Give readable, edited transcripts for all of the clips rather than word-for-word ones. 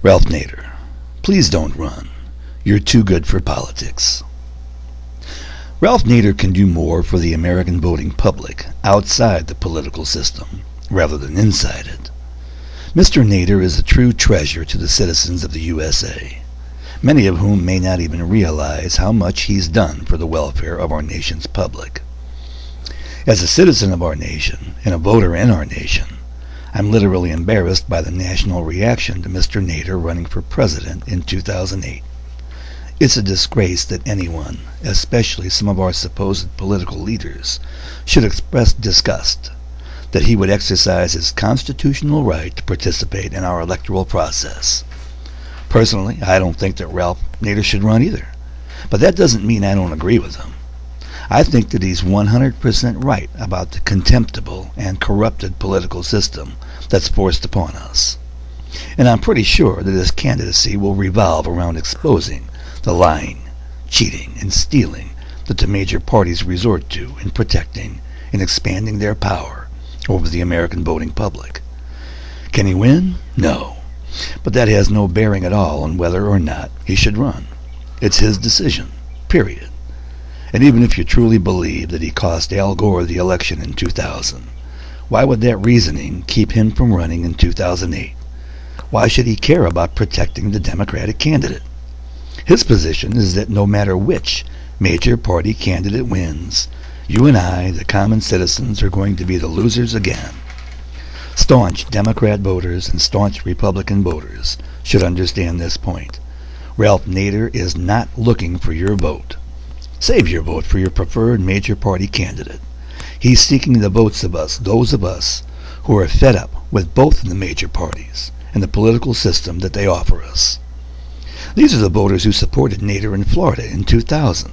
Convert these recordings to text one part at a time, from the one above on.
Ralph Nader, please don't run. You're too good for politics. Ralph Nader can do more for the American voting public outside the political system rather than inside it. Mr. Nader is a true treasure to the citizens of the USA, many of whom may not even realize how much he's done for the welfare of our nation's public. As a citizen of our nation and a voter in our nation, I'm literally embarrassed by the national reaction to Mr. Nader running for president in 2008. It's a disgrace that anyone, especially some of our supposed political leaders, should express disgust that he would exercise his constitutional right to participate in our electoral process. Personally, I don't think that Ralph Nader should run either, but that doesn't mean I don't agree with him. I think that he's 100% right about the contemptible and corrupted political system that's forced upon us. And I'm pretty sure that his candidacy will revolve around exposing the lying, cheating, and stealing that the major parties resort to in protecting and expanding their power over the American voting public. Can he win? No. But that has no bearing at all on whether or not he should run. It's his decision, period. And even if you truly believe that he cost Al Gore the election in 2000, why would that reasoning keep him from running in 2008? Why should he care about protecting the Democratic candidate? His position is that no matter which major party candidate wins, you and I, the common citizens, are going to be the losers again. Staunch Democrat voters and staunch Republican voters should understand this point. Ralph Nader is not looking for your vote. Save your vote for your preferred major party candidate. He's seeking the votes of us, those of us who are fed up with both of the major parties and the political system that they offer us. These are the voters who supported Nader in Florida in 2000.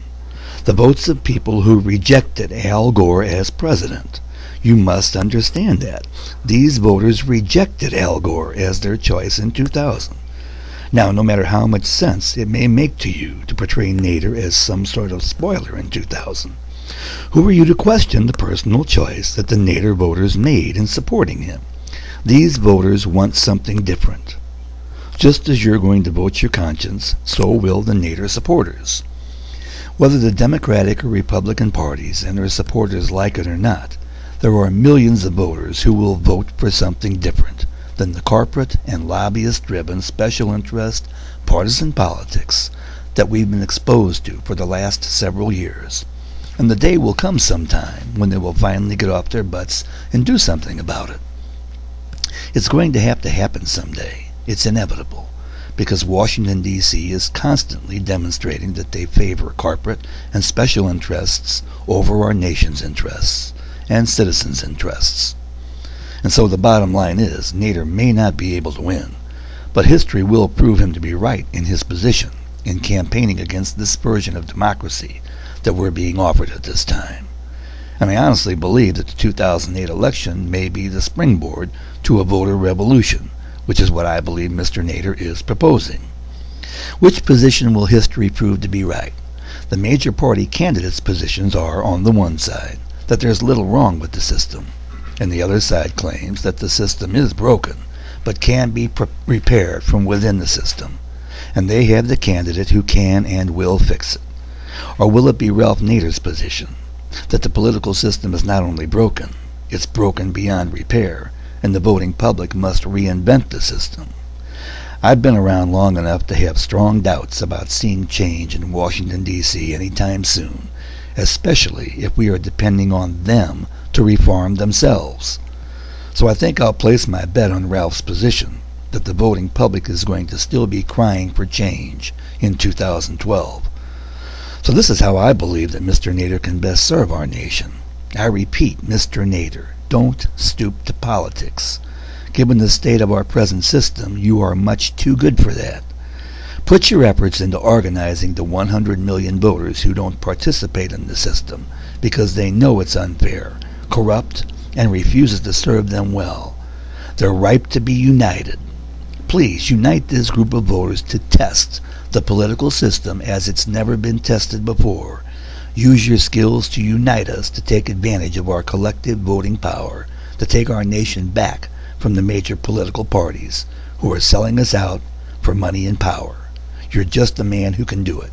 The votes of people who rejected Al Gore as president. You must understand that. These voters rejected Al Gore as their choice in 2000. Now, no matter how much sense it may make to you to portray Nader as some sort of spoiler in 2000, who are you to question the personal choice that the Nader voters made in supporting him? These voters want something different. Just as you're going to vote your conscience, so will the Nader supporters. Whether the Democratic or Republican parties and their supporters like it or not, there are millions of voters who will vote for something different than the corporate and lobbyist-driven special interest partisan politics that we've been exposed to for the last several years. And the day will come sometime when they will finally get off their butts and do something about it. It's going to happen someday. It's inevitable, because Washington, D.C. is constantly demonstrating that they favor corporate and special interests over our nation's interests and citizens' interests. And so the bottom line is, Nader may not be able to win, but history will prove him to be right in his position in campaigning against this version of democracy that we're being offered at this time. And I honestly believe that the 2008 election may be the springboard to a voter revolution, which is what I believe Mr. Nader is proposing. Which position will history prove to be right? The major party candidates' positions are, on the one side, that there's little wrong with the system, and the other side claims that the system is broken, but can be repaired from within the system, and they have the candidate who can and will fix it. Or will it be Ralph Nader's position, that the political system is not only broken, it's broken beyond repair, and the voting public must reinvent the system? I've been around long enough to have strong doubts about seeing change in Washington, D.C. anytime soon, especially if we are depending on them to reform themselves. So I think I'll place my bet on Ralph's position that the voting public is going to still be crying for change in 2012. So this is how I believe that Mr. Nader can best serve our nation. I repeat, Mr. Nader, don't stoop to politics. Given the state of our present system, you are much too good for that. Put your efforts into organizing the 100 million voters who don't participate in the system because they know it's unfair, corrupt, and refuses to serve them well. They're ripe to be united. Please unite this group of voters to test the political system as it's never been tested before. Use your skills to unite us to take advantage of our collective voting power, to take our nation back from the major political parties who are selling us out for money and power. You're just the man who can do it.